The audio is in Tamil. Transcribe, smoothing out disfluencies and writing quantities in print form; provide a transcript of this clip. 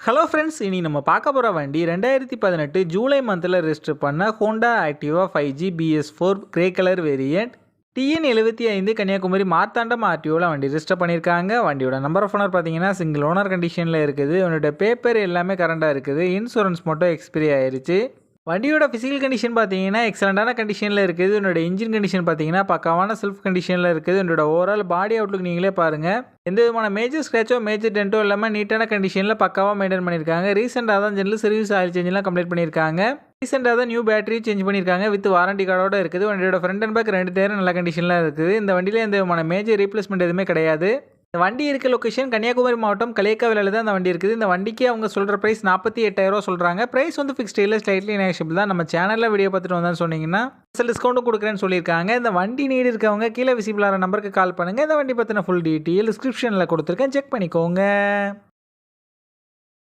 ஹலோ ஃப்ரெண்ட்ஸ், இனி நம்ம பார்க்க போகிற வண்டி 2018 ஜூலை மந்தில் ரெஜிஸ்டர் பண்ண Honda Activa 5G BS4 grey colour variant TN75 Kanyakumari Marthandam ஆர்டிஓவில் வண்டி ரெஜிஸ்டர் பண்ணியிருக்காங்க. வண்டியோட நம்பர் ஆஃப் ஓனர் பார்த்தீங்கன்னா சிங்கிள் ஓனர் கண்டிஷனில் இருக்குது. உன்னோட பேப்பர் எல்லாமே கரண்டாக இருக்குது. இன்சூரன்ஸ் மட்டும் எக்ஸ்பிரி ஆயிருச்சு. வண்டியோட ஃபிசிக்கல் கண்டிஷன் பார்த்தீங்கன்னா எக்ஸலண்டான கண்டிஷனில் இருக்குது. என்னோட இன்ஜின் கண்டிஷன் பார்த்தீங்கன்னா பக்காவான செல்ஃப் கண்டிஷனில் இருக்குது. என்னோட ஓவரால் பாடி அவுட்லுக் நீங்களே பாருங்கள். எந்த விதமான மேஜர் ஸ்க்ராச்சோ மேஜர் டென்ட்டோ இல்லாமல் நீட்டான கண்டிஷனில் பக்காவாக மெயின்டைன் பண்ணியிருக்காங்க. ரீசெண்டாக தான் ஜெனரல் சர்வீஸ் ஆயில் சேஞ்செலாம் கம்ப்ளீட் பண்ணியிருக்காங்க. ரீசெண்டாக தான் நியூ பேட்டரி சேஞ்ச் பண்ணியிருக்காங்க. வித் வாரண்டி கார்டோட இருக்குது. வண்டியோட ஃப்ரண்ட் அண்ட் பேக் 2 டயரும் நல்ல கண்டிஷனில் இருக்குது. இந்த வண்டியில் எந்த விதமான மேஜர் ரீப்ளேஸ்மெண்ட் எதுவுமே கிடையாது. இந்த வண்டி இருக்க லொக்கேஷன் கன்னியாகுமரி மாவட்டம் களியக்காவிலில் தான் இந்த வண்டி இருக்குது. இந்த வண்டிக்கு அவங்க சொல்கிற ப்ரைஸ் 48,000 சொல்கிறாங்க. ப்ரைஸ் வந்து ஃபிக்ஸ்ட் இல்லை, ஸ்லைட்லி நெகோஷியபிள் தான். நம்ம சேனலில் வீடியோ பார்த்துட்டு வந்தான்னு சொன்னீங்கன்னா டிஸ்கவுண்ட்டும் கொடுக்குறேன்னு சொல்லியிருக்காங்க. இந்த வண்டி நீடு இருக்கவங்க கீழே விசிபிளான நம்பருக்கு கால் பண்ணுங்கள். இந்த வண்டி பற்றின ஃபுல் டீட்டெயில் டிஸ்கிரிப்ஷனில் கொடுத்துருக்கேன், செக் பண்ணிக்கோங்க.